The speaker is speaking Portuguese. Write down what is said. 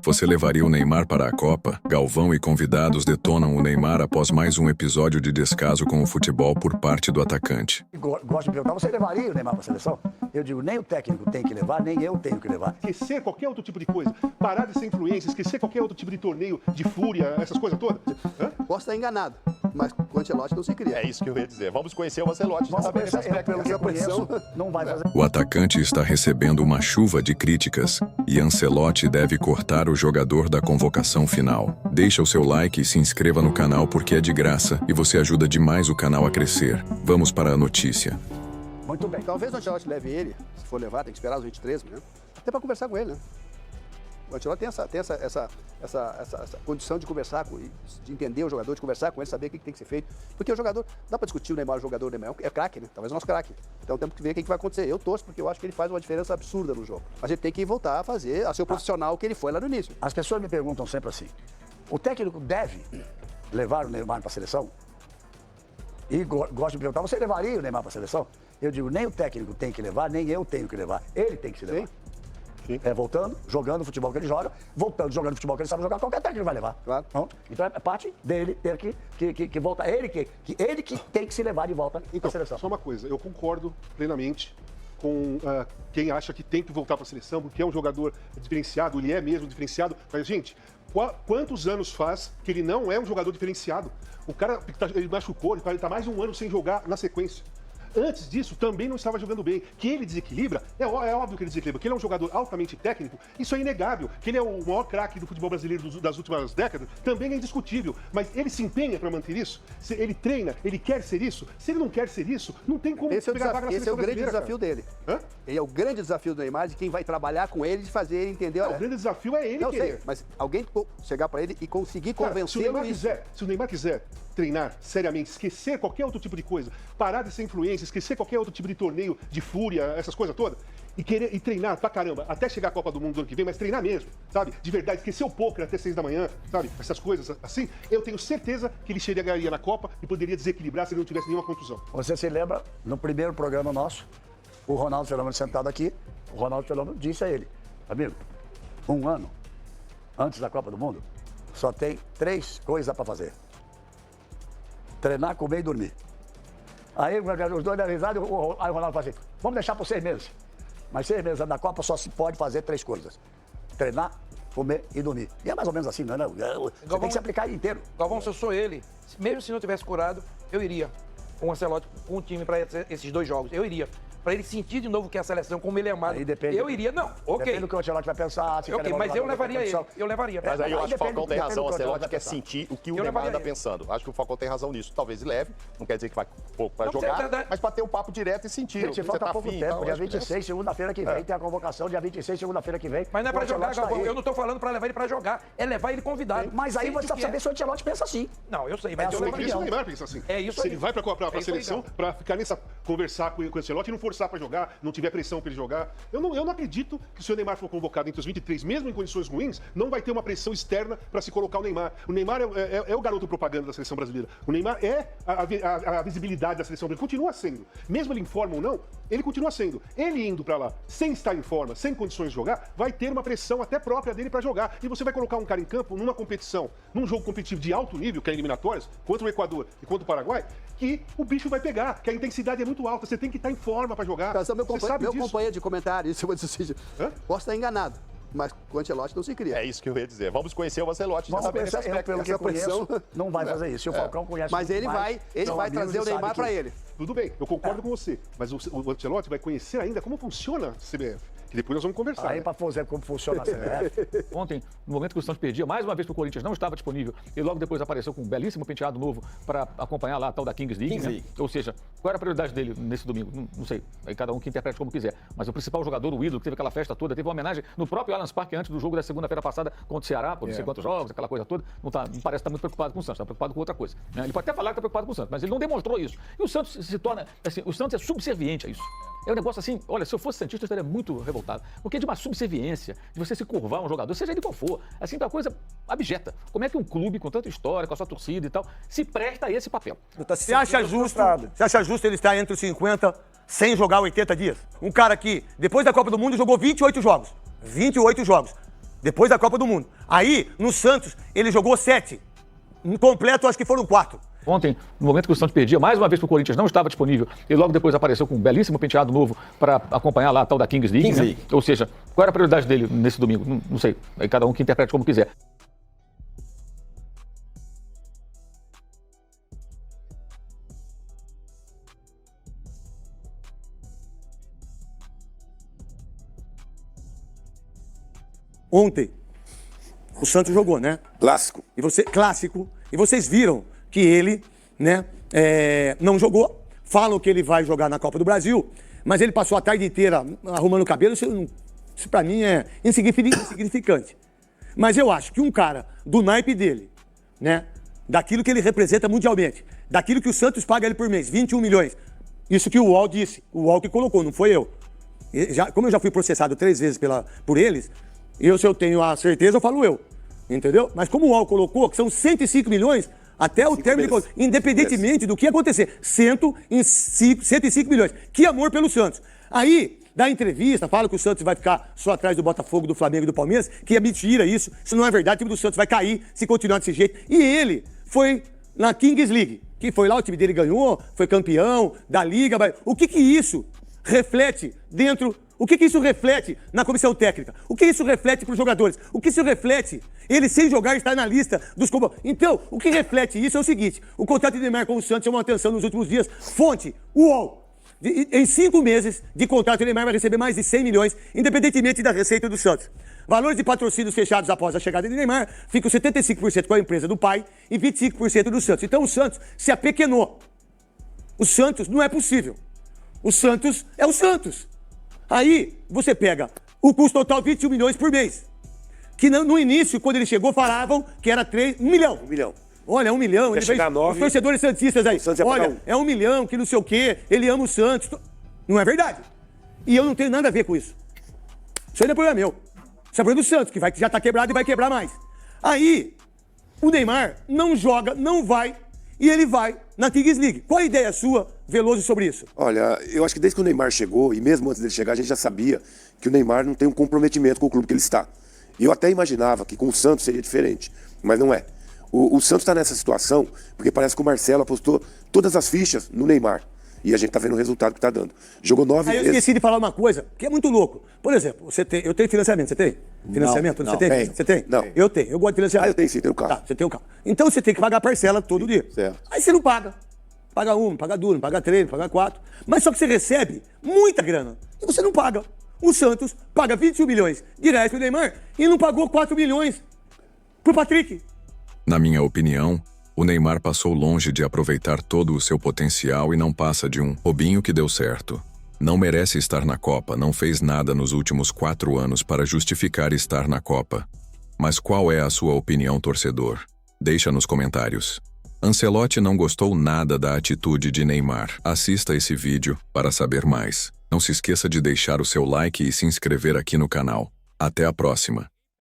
Você levaria o Neymar para a Copa? Galvão e convidados detonam o Neymar após mais um episódio de descaso com o futebol por parte do atacante. Gosto de perguntar, você levaria o Neymar para a seleção? Eu digo, nem o técnico tem que levar, nem eu tenho que levar. Esquecer qualquer outro tipo de coisa, parar de ser influência, esquecer qualquer outro tipo de torneio, de fúria, essas coisas todas. Posso estar enganado, mas com o Ancelotti não se cria. É isso que eu ia dizer. Vamos conhecer o Ancelotti. Vamos conhecer, pelo que eu conheço, não vai fazer. O atacante está recebendo uma chuva de críticas e Ancelotti deve cortar o jogador da convocação final. Deixa o seu like e se inscreva no canal porque é de graça e você ajuda demais o canal a crescer. Vamos para a notícia. Muito bem. Talvez o Ancelotti leve ele, se for levar, tem que esperar os 23, né? Até para conversar com ele, né? O Ancelotti tem essa condição de conversar, de entender o jogador, de conversar com ele, saber o que tem que ser feito. Porque o jogador, dá para discutir o Neymar, é craque, né? Talvez o nosso craque. Então temos que ver o que vai acontecer. Eu torço porque eu acho que ele faz uma diferença absurda no jogo. A gente tem que voltar a fazer, a ser o profissional que ele foi lá no início. As pessoas me perguntam sempre assim, o técnico deve levar o Neymar para a seleção? E gosto de perguntar, você levaria o Neymar para a seleção? Eu digo, nem o técnico tem que levar, nem eu tenho que levar. Ele tem que se levar. Sim. Voltando, jogando o futebol que ele joga, voltando, jogando o futebol que ele sabe jogar, qualquer técnico vai levar. Claro. Então é parte dele ter que voltar. Ele que tem que se levar de volta para a seleção. Só uma coisa, eu concordo plenamente com quem acha que tem que voltar para a seleção, porque é um jogador diferenciado, ele é mesmo diferenciado. Mas, gente, quantos anos faz que ele não é um jogador diferenciado? O cara, ele machucou, ele está mais de um ano sem jogar na sequência. Antes disso, também não estava jogando bem. Que ele desequilibra, é óbvio que ele desequilibra. Que ele é um jogador altamente técnico, isso é inegável. Que ele é o maior craque do futebol brasileiro das últimas décadas, também é indiscutível. Mas ele se empenha para manter isso? Ele treina, ele quer ser isso? Se ele não quer ser isso, não tem como pegar a vaga na Esse é seleção o grande brasileira, desafio cara. dele. Hã? Ele é o grande desafio do Neymar, de quem vai trabalhar com ele, de fazer ele entender. O grande desafio é ele Não querer. sei, mas alguém chegar para ele e conseguir Cara, convencê-lo se o Neymar quiser treinar seriamente, esquecer qualquer outro tipo de coisa, parar de ser influência, esquecer qualquer outro tipo de torneio, de fúria, essas coisas todas, e treinar pra caramba, até chegar à Copa do Mundo do ano que vem, mas treinar mesmo, sabe? De verdade, esquecer o pôquer até 6 da manhã, sabe? Essas coisas assim, eu tenho certeza que ele chegaria na Copa e poderia desequilibrar se ele não tivesse nenhuma contusão. Você se lembra, no primeiro programa nosso, o Ronaldo Fenômeno sentado aqui, o Ronaldo Fenômeno disse a ele, amigo, um ano antes da Copa do Mundo, só tem 3 coisas para fazer. Treinar, comer e dormir. Aí os dois deram risada, aí o Ronaldo falou assim, vamos deixar por 6 meses. Mas 6 meses antes da Copa só se pode fazer 3 coisas. Treinar, comer e dormir. E é mais ou menos assim, não é? Você tem que se aplicar inteiro. Galvão, se eu sou ele, mesmo se não tivesse curado, eu iria com o Ancelotti, com o time para esses 2 jogos. Eu iria. Para ele sentir de novo que é a seleção, como ele é amado. Aí depende. Eu iria, não, ok. Depende do que o Ancelotti vai pensar. Ok, mas eu levaria ele. Eu levaria. Mas aí eu acho que o Falcão tem razão, o Ancelotti vai quer pensar. sentir o que o Eu Neymar anda levaria ele. pensando. Acho que o Falcão tem razão nisso. Talvez ele leve, não quer dizer que vai pouco para Não, jogar, é verdade. mas para ter um papo direto e sentir. Gente, Você falta tá pouco afim e tempo. tal, Dia acho que 26, segunda-feira que vem, tem a convocação. Dia 26, segunda-feira que vem. Mas não é o pra jogar, Ancelotti tá Galvão. aí. Eu não tô falando pra levar ele pra jogar. É levar ele convidado. Mas aí Sente você o precisa que é. saber se o Ancelotti pensa assim. Não, eu sei, É mas a eu sua Por isso levaria. o Neymar pensa assim. É isso Se aí. ele vai pra É isso aí, seleção, então. pra ficar conversar com o Ancelotti e não forçar pra jogar, não tiver pressão pra ele jogar. Eu não acredito que se o Neymar for convocado entre os 23, mesmo em condições ruins, não vai ter uma pressão externa pra se colocar o Neymar. O Neymar é o garoto propaganda da seleção brasileira. O Neymar é a visibilidade da seleção brasileira. Continua sendo. Mesmo ele em forma ou não, ele continua sendo. Ele indo pra lá, sem estar em forma, sem condições de jogar, vai ter uma pressão até própria dele pra jogar. E você vai colocar um cara em campo numa competição, num jogo competitivo de alto nível, que é eliminatórias, contra o Equador e contra o Paraguai, que o bicho vai pegar, que a intensidade é muito alta. Você tem que estar em forma pra jogar. Mas, meu Você sabe disso? companheiro de comentário, isso eu vou dizer. Hã? Posso estar enganado, mas com o Ancelotti não se cria. É isso que eu ia dizer. Vamos conhecer o Ancelotti. Vamos saber pensar, nesse eu, aspecto. pelo que essa conheço, pressão. não vai fazer isso. E o Falcão conhece Mas muito ele mais, vai são trazer amigos o e Neymar sabe para que- ele. Tudo bem, eu concordo com você. Mas o Ancelotti vai conhecer ainda como funciona a CBF. Que depois nós vamos conversar. Aí né? para fazer como funciona a CBF. Ontem, no momento que o Santos perdia, mais uma vez que o Corinthians não estava disponível e logo depois apareceu com um belíssimo penteado novo para acompanhar lá a tal da Kings League. Kings né? League. Ou seja, qual era a prioridade dele nesse domingo? Não sei, aí cada um que interprete como quiser. Mas o principal jogador, o ídolo, que teve aquela festa toda, teve uma homenagem no próprio Allianz Parque antes do jogo da segunda-feira passada contra o Ceará, por não sei quantos jogos, aquela coisa toda. Não parece estar muito preocupado com o Santos, está preocupado com outra coisa. Né? Ele pode até falar que está preocupado com o Santos, mas ele não demonstrou isso. E o Santos se torna, assim, o Santos é subserviente a isso. É um negócio assim, olha, se eu fosse santista, eu estaria muito revoltado. Porque é de uma subserviência, de você se curvar a um jogador, seja ele qual for, assim, uma coisa abjeta. Como é que um clube com tanta história, com a sua torcida e tal, se presta a esse papel? Você acha justo ele estar entre os 50 sem jogar 80 dias? Um cara que, depois da Copa do Mundo, jogou 28 jogos. 28 jogos. Depois da Copa do Mundo. Aí, no Santos, ele jogou 7. No completo, acho que foram 4. Ontem, no momento que o Santos perdia, mais uma vez para o Corinthians não estava disponível e logo depois apareceu com um belíssimo penteado novo para acompanhar lá a tal da Kings League. Né? Ou seja, qual era a prioridade dele nesse domingo? Não sei, aí cada um que interprete como quiser. Ontem, o Santos jogou, né? Clássico. Clássico. E vocês viram que ele, né, não jogou. Falam que ele vai jogar na Copa do Brasil, mas ele passou a tarde inteira arrumando o cabelo. Isso pra mim é insignificante. Mas eu acho que um cara do naipe dele, né, daquilo que ele representa mundialmente, daquilo que o Santos paga ele por mês, 21 milhões, isso que o UOL disse, o UOL que colocou, não foi eu. Como eu já fui processado 3 vezes por eles, se eu tenho a certeza, eu falo eu. Entendeu? Mas como o UOL colocou, que são 105 milhões até o término, independentemente do que acontecer. 105 milhões. Que amor pelo Santos. Aí, dá entrevista, fala que o Santos vai ficar só atrás do Botafogo, do Flamengo e do Palmeiras, que é mentira isso. Isso não é verdade, o time do Santos vai cair se continuar desse jeito. E ele foi na Kings League, que foi lá, o time dele ganhou, foi campeão da Liga. O que isso reflete dentro... O que isso reflete na comissão técnica? O que isso reflete para os jogadores? O que isso reflete? Ele, sem jogar, está na lista dos... Então, o que reflete isso é o seguinte: o contrato de Neymar com o Santos chamou a atenção nos últimos dias. Fonte, UOL. Em 5 meses de contrato, o Neymar vai receber mais de 100 milhões, independentemente da receita do Santos. Valores de patrocínios fechados após a chegada de Neymar ficam 75% com a empresa do pai e 25% do Santos. Então, o Santos se apequenou. O Santos não é possível. O Santos é o Santos. Aí, você pega o custo total 21 milhões por mês. Que no início, quando ele chegou, falavam que era 1 milhão. 1 milhão. Olha, 1 milhão. Ele chegar a 9. Os torcedores santistas aí. Olha, é 1 milhão, que não sei o quê. Ele ama o Santos. Não é verdade. E eu não tenho nada a ver com isso. Isso aí não é problema meu. Isso é problema do Santos, que já tá quebrado e vai quebrar mais. Aí, o Neymar não joga, não vai, e ele vai na Kings League. Qual a ideia sua, Veloso, sobre isso? Olha, eu acho que desde que o Neymar chegou, e mesmo antes dele chegar, a gente já sabia que o Neymar não tem um comprometimento com o clube que ele está. E eu até imaginava que com o Santos seria diferente, mas não é. O Santos está nessa situação porque parece que o Marcelo apostou todas as fichas no Neymar. E a gente tá vendo o resultado que tá dando. Jogou 9 vezes. Aí eu esqueci de falar uma coisa que é muito louco. Por exemplo, eu tenho financiamento, você tem? Financiamento? Não, você tem? Você tem? Não. Eu tenho, eu gosto de financiamento. Eu tenho sim, tenho o carro. Tá, você tem o carro. Então você tem que pagar a parcela todo dia. Certo. Aí você não paga. Paga 1, paga 2, paga 3, paga 4. Mas só que você recebe muita grana e você não paga. O Santos paga 21 milhões de reais pro Neymar e não pagou 4 milhões pro Patrick. Na minha opinião, o Neymar passou longe de aproveitar todo o seu potencial e não passa de um Robinho que deu certo. Não merece estar na Copa, não fez nada nos últimos 4 anos para justificar estar na Copa. Mas qual é a sua opinião, torcedor? Deixa nos comentários. Ancelotti não gostou nada da atitude de Neymar. Assista esse vídeo para saber mais. Não se esqueça de deixar o seu like e se inscrever aqui no canal. Até a próxima.